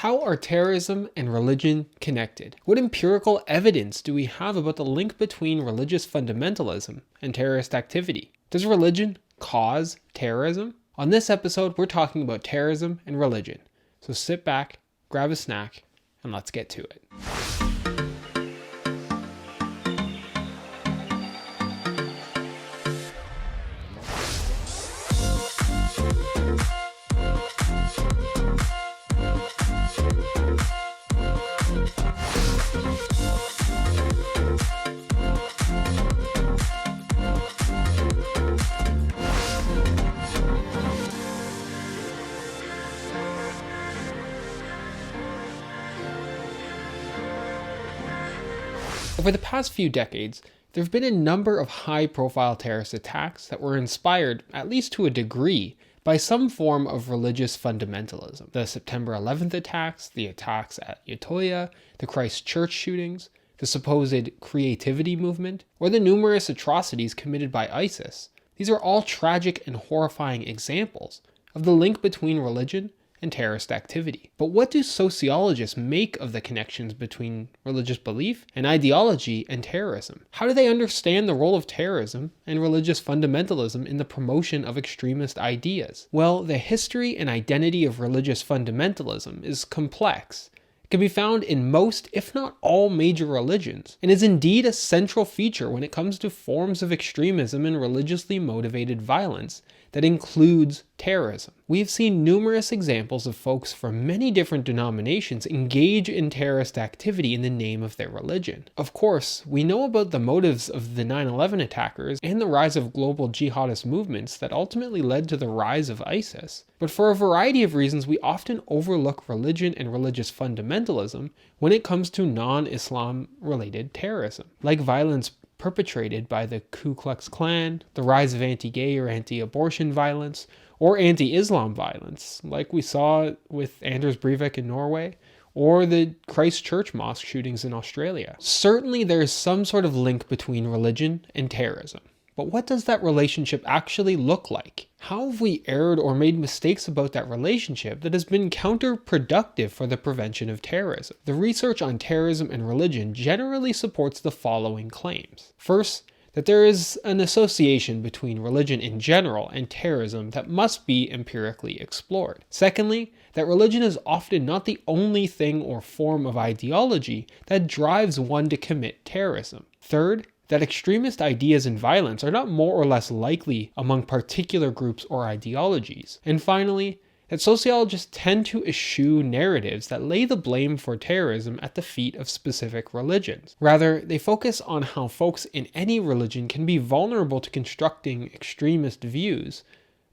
How are terrorism and religion connected? What empirical evidence do we have about the link between religious fundamentalism and terrorist activity? Does religion cause terrorism? On this episode, we're talking about terrorism and religion. So sit back, grab a snack, and let's get to it. Over the past few decades, there have been a number of high-profile terrorist attacks that were inspired, at least to a degree, by some form of religious fundamentalism. The September 11th attacks, the attacks at Utoya, the Christchurch shootings, the supposed creativity movement, or the numerous atrocities committed by ISIS. These are all tragic and horrifying examples of the link between religion and terrorist activity. But what do sociologists make of the connections between religious belief and ideology and terrorism? How do they understand the role of terrorism and religious fundamentalism in the promotion of extremist ideas? Well, the history and identity of religious fundamentalism is complex. It can be found in most, if not all, major religions, and is indeed a central feature when it comes to forms of extremism and religiously motivated violence that includes terrorism. We've seen numerous examples of folks from many different denominations engage in terrorist activity in the name of their religion. Of course, we know about the motives of the 9/11 attackers and the rise of global jihadist movements that ultimately led to the rise of ISIS. But for a variety of reasons, we often overlook religion and religious fundamentalism when it comes to non-Islam related terrorism, like violence perpetrated by the Ku Klux Klan, the rise of anti-gay or anti-abortion violence, or anti-Islam violence, like we saw with Anders Breivik in Norway, or the Christchurch mosque shootings in Australia. Certainly there is some sort of link between religion and terrorism. But what does that relationship actually look like? How have we erred or made mistakes about that relationship that has been counterproductive for the prevention of terrorism? The research on terrorism and religion generally supports the following claims. First, that there is an association between religion in general and terrorism that must be empirically explored. Secondly, that religion is often not the only thing or form of ideology that drives one to commit terrorism. Third, that extremist ideas and violence are not more or less likely among particular groups or ideologies. And finally, that sociologists tend to eschew narratives that lay the blame for terrorism at the feet of specific religions. Rather, they focus on how folks in any religion can be vulnerable to constructing extremist views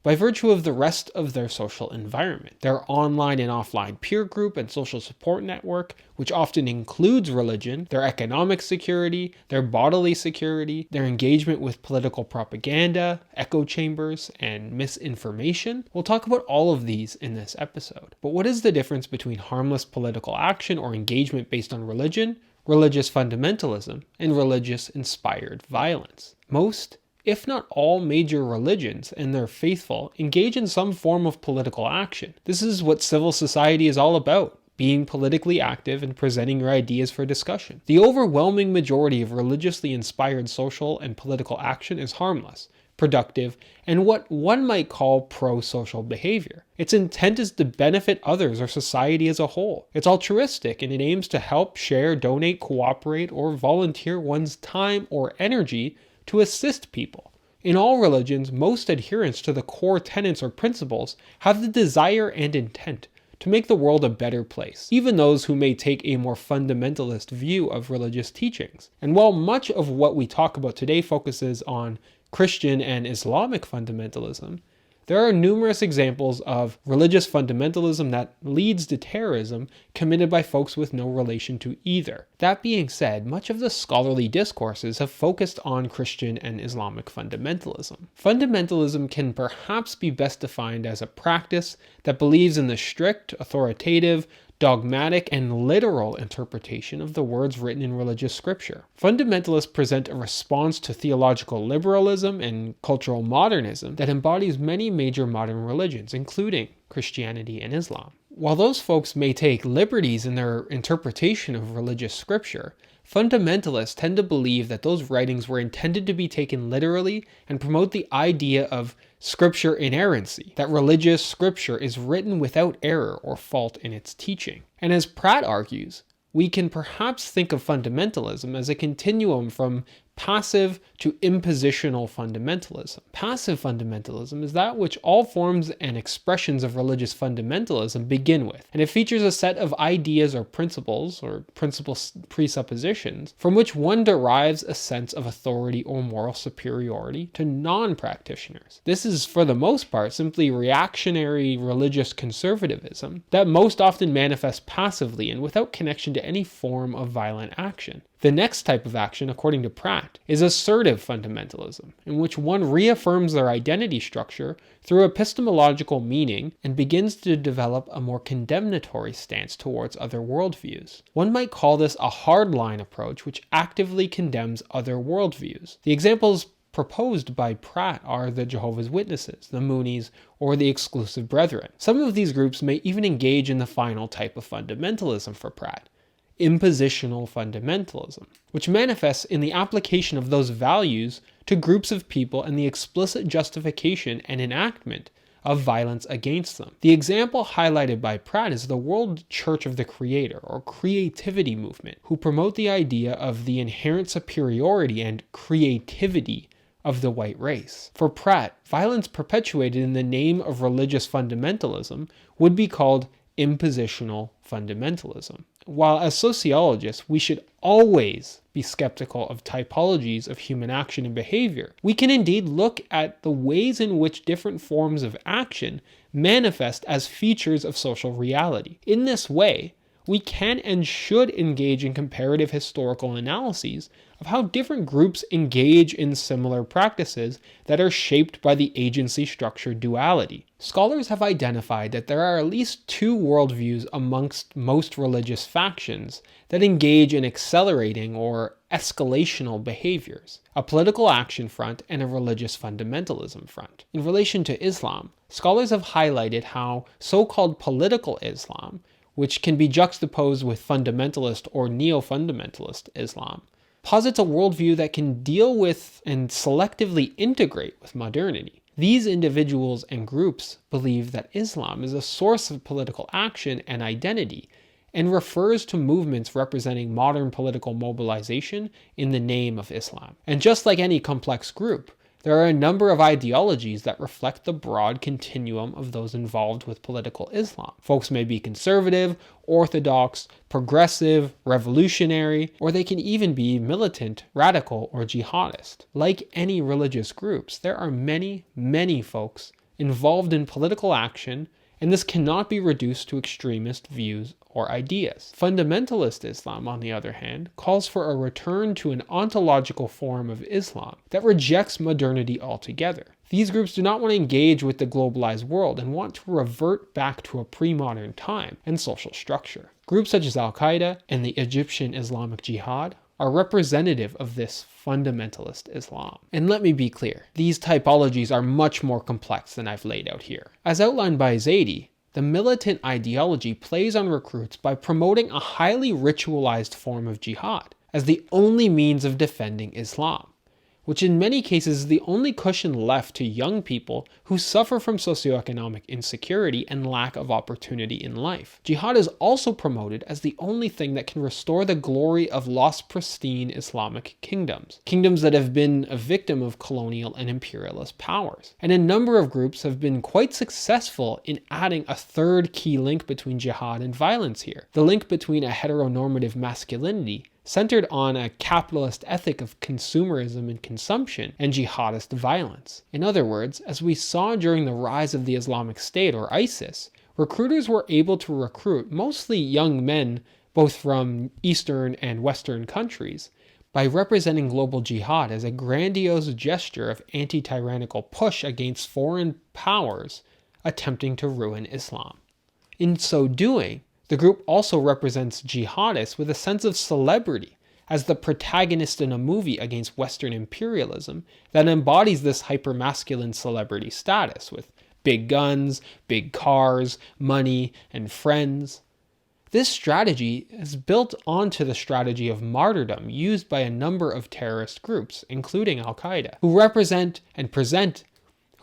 by virtue of the rest of their social environment. Their online and offline peer group and social support network, which often includes religion, their economic security, their bodily security, their engagement with political propaganda, echo chambers, and misinformation. We'll talk about all of these in this episode. But what is the difference between harmless political action or engagement based on religion, religious fundamentalism, and religious-inspired violence? Most, if not all, major religions and their faithful engage in some form of political action. This is what civil society is all about, being politically active and presenting your ideas for discussion. The overwhelming majority of religiously inspired social and political action is harmless, productive, and what one might call pro-social behavior. Its intent is to benefit others or society as a whole. It's altruistic and it aims to help, share, donate, cooperate, or volunteer one's time or energy to assist people. In all religions, most adherents to the core tenets or principles have the desire and intent to make the world a better place, even those who may take a more fundamentalist view of religious teachings. And while much of what we talk about today focuses on Christian and Islamic fundamentalism, there are numerous examples of religious fundamentalism that leads to terrorism committed by folks with no relation to either. That being said, much of the scholarly discourses have focused on Christian and Islamic fundamentalism. Fundamentalism can perhaps be best defined as a practice that believes in the strict, authoritative, dogmatic, and literal interpretation of the words written in religious scripture. Fundamentalists present a response to theological liberalism and cultural modernism that embodies many major modern religions, including Christianity and Islam. While those folks may take liberties in their interpretation of religious scripture, fundamentalists tend to believe that those writings were intended to be taken literally and promote the idea of scripture inerrancy, that religious scripture is written without error or fault in its teaching. And as Pratt argues, we can perhaps think of fundamentalism as a continuum from passive to impositional fundamentalism. Passive fundamentalism is that which all forms and expressions of religious fundamentalism begin with, and it features a set of ideas or principle presuppositions from which one derives a sense of authority or moral superiority to non-practitioners. This is, for the most part, simply reactionary religious conservatism that most often manifests passively and without connection to any form of violent action. The next type of action, according to Pratt, is assertive fundamentalism, in which one reaffirms their identity structure through epistemological meaning and begins to develop a more condemnatory stance towards other worldviews. One might call this a hardline approach which actively condemns other worldviews. The examples proposed by Pratt are the Jehovah's Witnesses, the Moonies, or the Exclusive Brethren. Some of these groups may even engage in the final type of fundamentalism for Pratt, impositional fundamentalism, which manifests in the application of those values to groups of people and the explicit justification and enactment of violence against them. The example highlighted by Pratt is the World Church of the Creator, or creativity movement, who promote the idea of the inherent superiority and creativity of the white race. For Pratt, violence perpetuated in the name of religious fundamentalism would be called impositional fundamentalism. While as sociologists, we should always be skeptical of typologies of human action and behavior, we can indeed look at the ways in which different forms of action manifest as features of social reality. In this way, we can and should engage in comparative historical analyses of how different groups engage in similar practices that are shaped by the agency-structure duality. Scholars have identified that there are at least two worldviews amongst most religious factions that engage in accelerating or escalational behaviors: a political action front and a religious fundamentalism front. In relation to Islam, scholars have highlighted how so-called political Islam, which can be juxtaposed with fundamentalist or neo-fundamentalist Islam, posits a worldview that can deal with and selectively integrate with modernity. These individuals and groups believe that Islam is a source of political action and identity, and refers to movements representing modern political mobilization in the name of Islam. And just like any complex group, there are a number of ideologies that reflect the broad continuum of those involved with political Islam. Folks may be conservative, orthodox, progressive, revolutionary, or they can even be militant, radical, or jihadist. Like any religious groups, there are many, many folks involved in political action, and this cannot be reduced to extremist views or ideas. Fundamentalist Islam, on the other hand, calls for a return to an ontological form of Islam that rejects modernity altogether. These groups do not want to engage with the globalized world and want to revert back to a pre-modern time and social structure. Groups such as Al-Qaeda and the Egyptian Islamic Jihad are representative of this fundamentalist Islam. And let me be clear, these typologies are much more complex than I've laid out here. As outlined by Zaidi, the militant ideology plays on recruits by promoting a highly ritualized form of jihad as the only means of defending Islam, which in many cases is the only cushion left to young people who suffer from socioeconomic insecurity and lack of opportunity in life. Jihad is also promoted as the only thing that can restore the glory of lost pristine Islamic kingdoms that have been a victim of colonial and imperialist powers. And a number of groups have been quite successful in adding a third key link between jihad and violence here: the link between a heteronormative masculinity centered on a capitalist ethic of consumerism and consumption, and jihadist violence. In other words, as we saw during the rise of the Islamic State or ISIS, recruiters were able to recruit mostly young men, both from Eastern and Western countries, by representing global jihad as a grandiose gesture of anti-tyrannical push against foreign powers attempting to ruin Islam. In so doing, the group also represents jihadists with a sense of celebrity as the protagonist in a movie against Western imperialism that embodies this hypermasculine celebrity status with big guns, big cars, money, and friends. This strategy is built onto the strategy of martyrdom used by a number of terrorist groups, including Al-Qaeda, who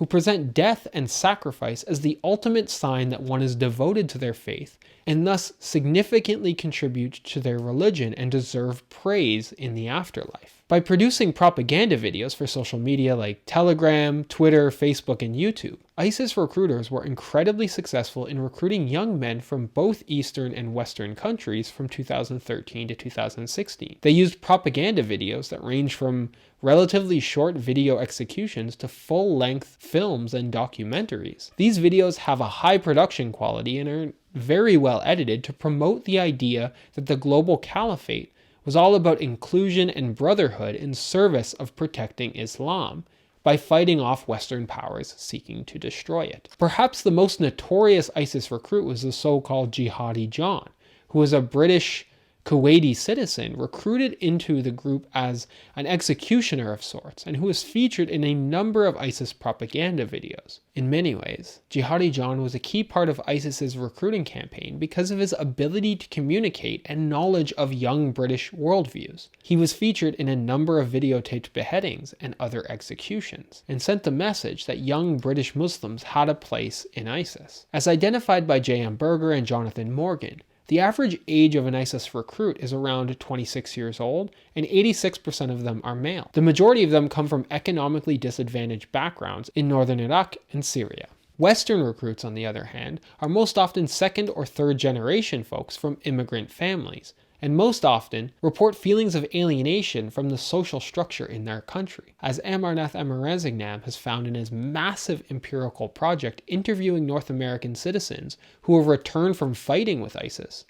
present death and sacrifice as the ultimate sign that one is devoted to their faith and thus significantly contribute to their religion and deserve praise in the afterlife. By producing propaganda videos for social media like Telegram, Twitter, Facebook, and YouTube, ISIS recruiters were incredibly successful in recruiting young men from both Eastern and Western countries from 2013 to 2016. They used propaganda videos that range from relatively short video executions to full-length films and documentaries. These videos have a high production quality and are very well edited to promote the idea that the global caliphate was all about inclusion and brotherhood in service of protecting Islam by fighting off Western powers seeking to destroy it. Perhaps the most notorious ISIS recruit was the so-called Jihadi John, who was a British Kuwaiti citizen recruited into the group as an executioner of sorts, and who was featured in a number of ISIS propaganda videos. In many ways, Jihadi John was a key part of ISIS's recruiting campaign because of his ability to communicate and knowledge of young British worldviews. He was featured in a number of videotaped beheadings and other executions, and sent the message that young British Muslims had a place in ISIS. As identified by J.M. Berger and Jonathan Morgan, the average age of an ISIS recruit is around 26 years old, and 86% of them are male. The majority of them come from economically disadvantaged backgrounds in northern Iraq and Syria. Western recruits, on the other hand, are most often second or third generation folks from immigrant families, and most often report feelings of alienation from the social structure in their country. As Amarnath Amarnazignam has found in his massive empirical project interviewing North American citizens who have returned from fighting with ISIS,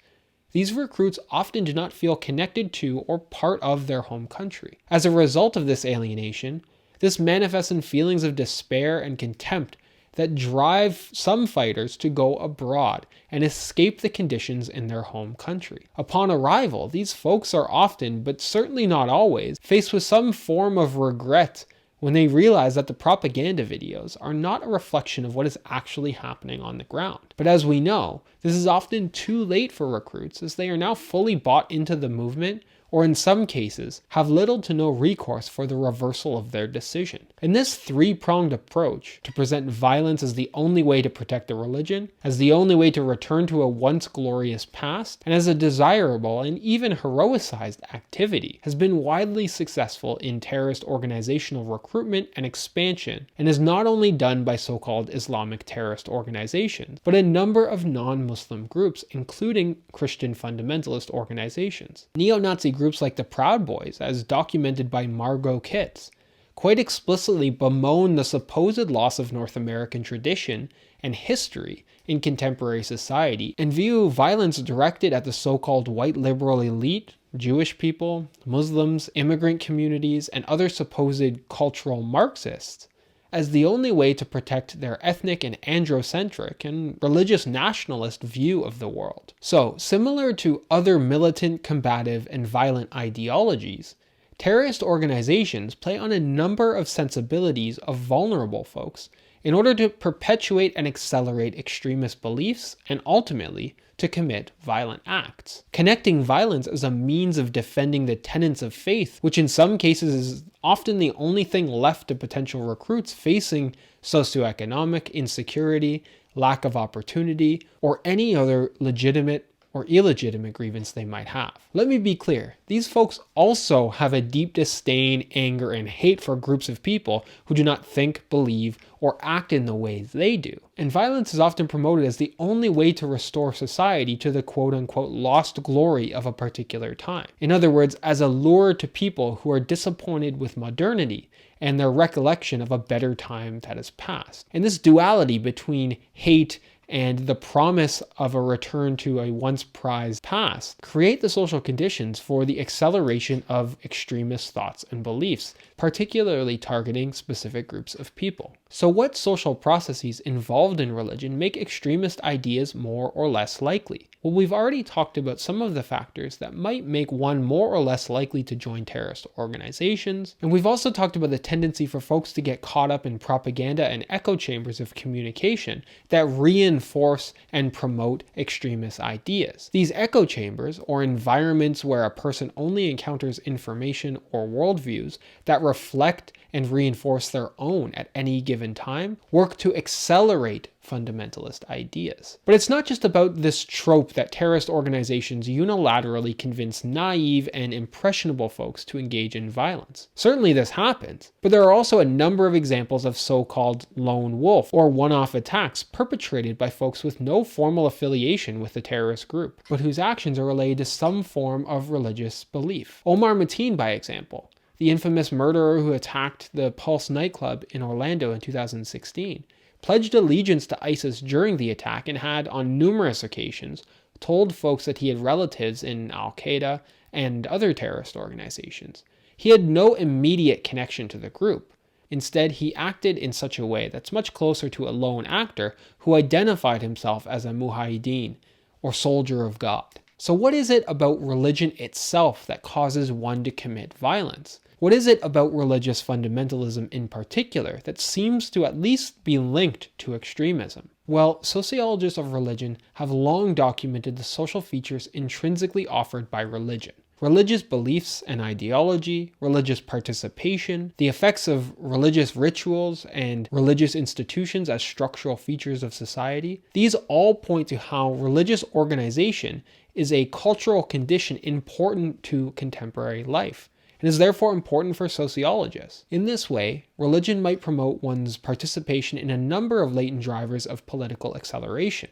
these recruits often do not feel connected to or part of their home country. As a result of this alienation, this manifests in feelings of despair and contempt that drive some fighters to go abroad and escape the conditions in their home country. Upon arrival, these folks are often, but certainly not always, faced with some form of regret when they realize that the propaganda videos are not a reflection of what is actually happening on the ground. But as we know, this is often too late for recruits, as they are now fully bought into the movement, or in some cases, have little to no recourse for the reversal of their decision. In this three-pronged approach to present violence as the only way to protect the religion, as the only way to return to a once glorious past, and as a desirable and even heroicized activity, has been widely successful in terrorist organizational recruitment and expansion, and is not only done by so-called Islamic terrorist organizations, but a number of non-Muslim groups, including Christian fundamentalist organizations. Neo-Nazi groups like the Proud Boys, as documented by Margot Kitts, quite explicitly bemoan the supposed loss of North American tradition and history in contemporary society, and view violence directed at the so-called white liberal elite, Jewish people, Muslims, immigrant communities, and other supposed cultural Marxists as the only way to protect their ethnic and androcentric and religious nationalist view of the world. So, similar to other militant, combative, and violent ideologies, terrorist organizations play on a number of sensibilities of vulnerable folks in order to perpetuate and accelerate extremist beliefs and ultimately to commit violent acts. Connecting violence as a means of defending the tenets of faith, which in some cases is often the only thing left to potential recruits facing socioeconomic insecurity, lack of opportunity, or any other legitimate or illegitimate grievance they might have. Let me be clear, these folks also have a deep disdain, anger, and hate for groups of people who do not think, believe, or act in the ways they do. And violence is often promoted as the only way to restore society to the quote-unquote lost glory of a particular time. In other words, as a lure to people who are disappointed with modernity and their recollection of a better time that has passed. And this duality between hate, and the promise of a return to a once prized past create the social conditions for the acceleration of extremist thoughts and beliefs, particularly targeting specific groups of people. So what social processes involved in religion make extremist ideas more or less likely? Well, we've already talked about some of the factors that might make one more or less likely to join terrorist organizations, and we've also talked about the tendency for folks to get caught up in propaganda and echo chambers of communication that reinforce and promote extremist ideas. These echo chambers, or environments where a person only encounters information or worldviews that reflect and reinforce their own at any given time, work to accelerate fundamentalist ideas. But it's not just about this trope that terrorist organizations unilaterally convince naive and impressionable folks to engage in violence. Certainly this happens, but there are also a number of examples of so-called lone wolf or one-off attacks perpetrated by folks with no formal affiliation with the terrorist group, but whose actions are related to some form of religious belief. Omar Mateen, by example, the infamous murderer who attacked the Pulse nightclub in Orlando in 2016, pledged allegiance to ISIS during the attack and had, on numerous occasions, told folks that he had relatives in Al-Qaeda and other terrorist organizations. He had no immediate connection to the group. Instead, he acted in such a way that's much closer to a lone actor who identified himself as a mujahideen, or soldier of God. So what is it about religion itself that causes one to commit violence? What is it about religious fundamentalism in particular that seems to at least be linked to extremism? Well, sociologists of religion have long documented the social features intrinsically offered by religion. Religious beliefs and ideology, religious participation, the effects of religious rituals and religious institutions as structural features of society, these all point to how religious organization is a cultural condition important to contemporary life, and is therefore important for sociologists. In this way, religion might promote one's participation in a number of latent drivers of political acceleration,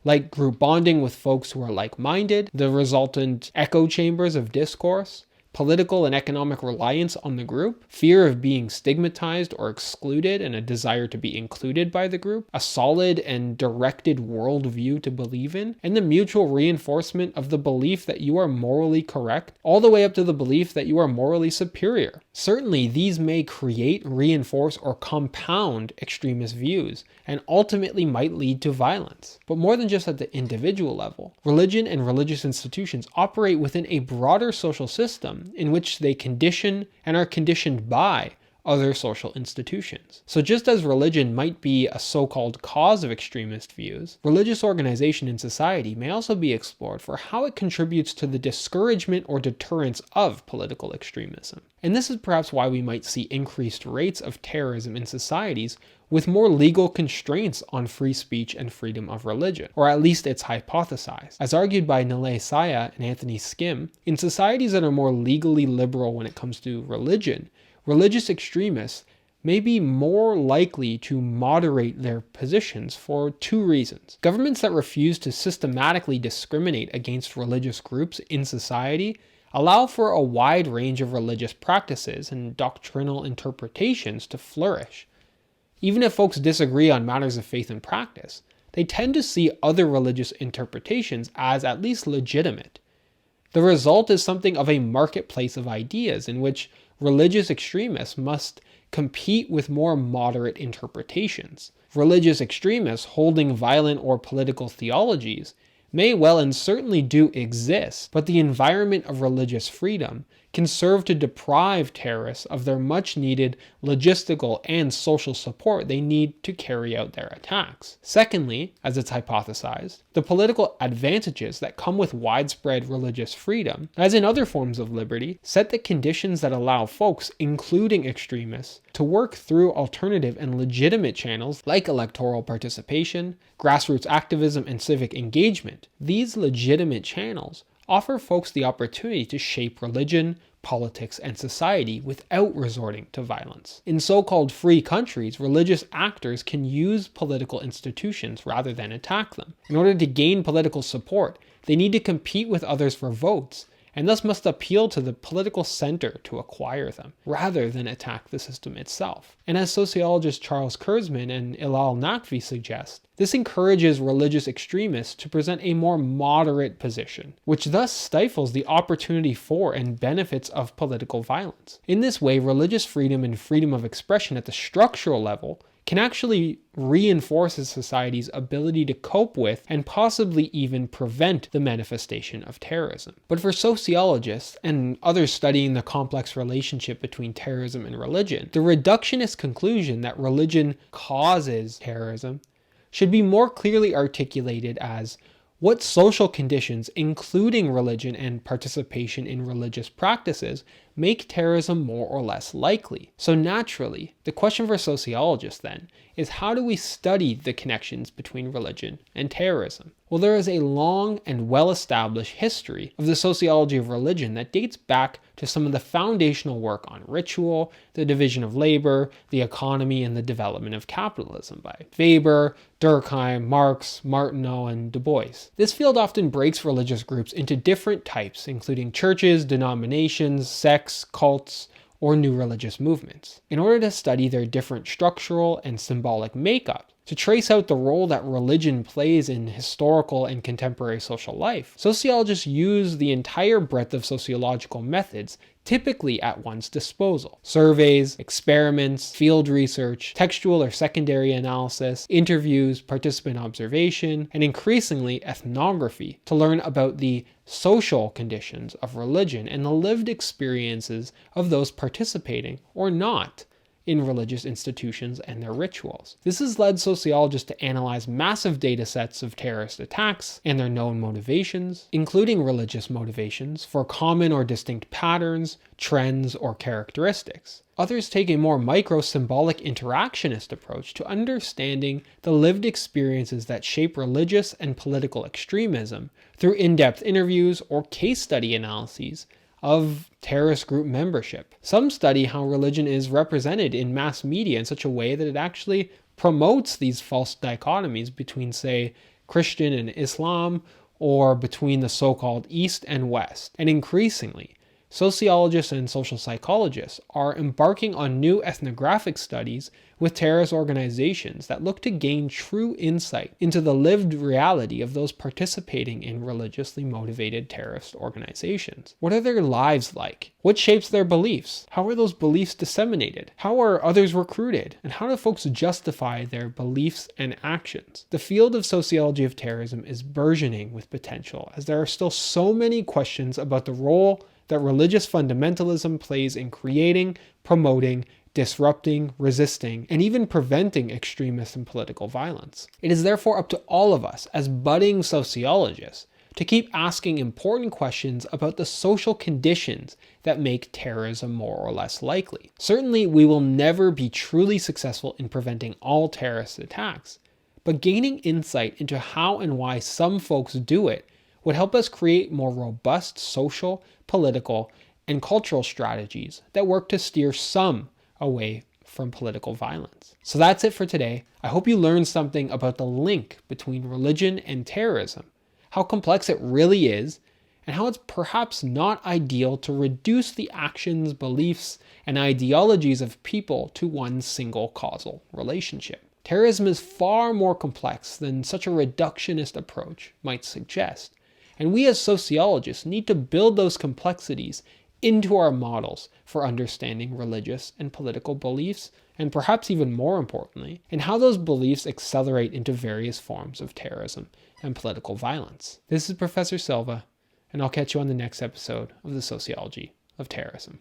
like group bonding with folks who are like-minded, the resultant echo chambers of discourse, political and economic reliance on the group, fear of being stigmatized or excluded and a desire to be included by the group, a solid and directed worldview to believe in, and the mutual reinforcement of the belief that you are morally correct, all the way up to the belief that you are morally superior. Certainly, these may create, reinforce, or compound extremist views, and ultimately might lead to violence. But more than just at the individual level, religion and religious institutions operate within a broader social system in which they condition and are conditioned by other social institutions. So just as religion might be a so-called cause of extremist views, religious organization in society may also be explored for how it contributes to the discouragement or deterrence of political extremism. And this is perhaps why we might see increased rates of terrorism in societies with more legal constraints on free speech and freedom of religion, or at least it's hypothesized. As argued by Nilay Saya and Anthony Skim, in societies that are more legally liberal when it comes to religion, religious extremists may be more likely to moderate their positions for two reasons. Governments that refuse to systematically discriminate against religious groups in society allow for a wide range of religious practices and doctrinal interpretations to flourish. Even if folks disagree on matters of faith and practice, they tend to see other religious interpretations as at least legitimate. The result is something of a marketplace of ideas in which religious extremists must compete with more moderate interpretations. Religious extremists holding violent or political theologies may well and certainly do exist, but the environment of religious freedom can serve to deprive terrorists of their much-needed logistical and social support they need to carry out their attacks. Secondly, as it's hypothesized, the political advantages that come with widespread religious freedom, as in other forms of liberty, set the conditions that allow folks, including extremists, to work through alternative and legitimate channels like electoral participation, grassroots activism, and civic engagement. These legitimate channels offer folks the opportunity to shape religion, politics, and society without resorting to violence. In so-called free countries, religious actors can use political institutions rather than attack them. In order to gain political support, they need to compete with others for votes, and thus must appeal to the political center to acquire them, rather than attack the system itself. And as sociologists Charles Kurzman and Ilal Naqvi suggest, this encourages religious extremists to present a more moderate position, which thus stifles the opportunity for and benefits of political violence. In this way, religious freedom and freedom of expression at the structural level can actually reinforce a society's ability to cope with and possibly even prevent the manifestation of terrorism. But for sociologists and others studying the complex relationship between terrorism and religion, the reductionist conclusion that religion causes terrorism should be more clearly articulated as what social conditions, including religion and participation in religious practices, make terrorism more or less likely. So naturally, the question for sociologists then is, how do we study the connections between religion and terrorism? Well, there is a long and well-established history of the sociology of religion that dates back to some of the foundational work on ritual, the division of labor, the economy, and the development of capitalism by Weber, Durkheim, Marx, Martineau, and Du Bois. This field often breaks religious groups into different types, including churches, denominations, sects, cults, or new religious movements, in order to study their different structural and symbolic makeup. To trace out the role that religion plays in historical and contemporary social life, sociologists use the entire breadth of sociological methods typically at one's disposal. Surveys, experiments, field research, textual or secondary analysis, interviews, participant observation, and increasingly ethnography to learn about the social conditions of religion and the lived experiences of those participating or not in religious institutions and their rituals. This has led sociologists to analyze massive data sets of terrorist attacks and their known motivations, including religious motivations, for common or distinct patterns, trends, or characteristics. Others take a more micro-symbolic interactionist approach to understanding the lived experiences that shape religious and political extremism through in-depth interviews or case study analyses of terrorist group membership. Some study how religion is represented in mass media in such a way that it actually promotes these false dichotomies between, say, Christian and Islam, or between the so-called East and West. And increasingly, sociologists and social psychologists are embarking on new ethnographic studies with terrorist organizations that look to gain true insight into the lived reality of those participating in religiously motivated terrorist organizations. What are their lives like? What shapes their beliefs? How are those beliefs disseminated? How are others recruited? And how do folks justify their beliefs and actions? The field of sociology of terrorism is burgeoning with potential, as there are still so many questions about the role that religious fundamentalism plays in creating, promoting, disrupting, resisting, and even preventing extremist and political violence. It is therefore up to all of us as budding sociologists to keep asking important questions about the social conditions that make terrorism more or less likely. Certainly, we will never be truly successful in preventing all terrorist attacks, but gaining insight into how and why some folks do it would help us create more robust social, political, and cultural strategies that work to steer some away from political violence. So that's it for today. I hope you learned something about the link between religion and terrorism, how complex it really is, and how it's perhaps not ideal to reduce the actions, beliefs, and ideologies of people to one single causal relationship. Terrorism is far more complex than such a reductionist approach might suggest, and we as sociologists need to build those complexities into our models for understanding religious and political beliefs, and perhaps even more importantly, and how those beliefs accelerate into various forms of terrorism and political violence. This is Professor Silva, and I'll catch you on the next episode of the Sociology of Terrorism.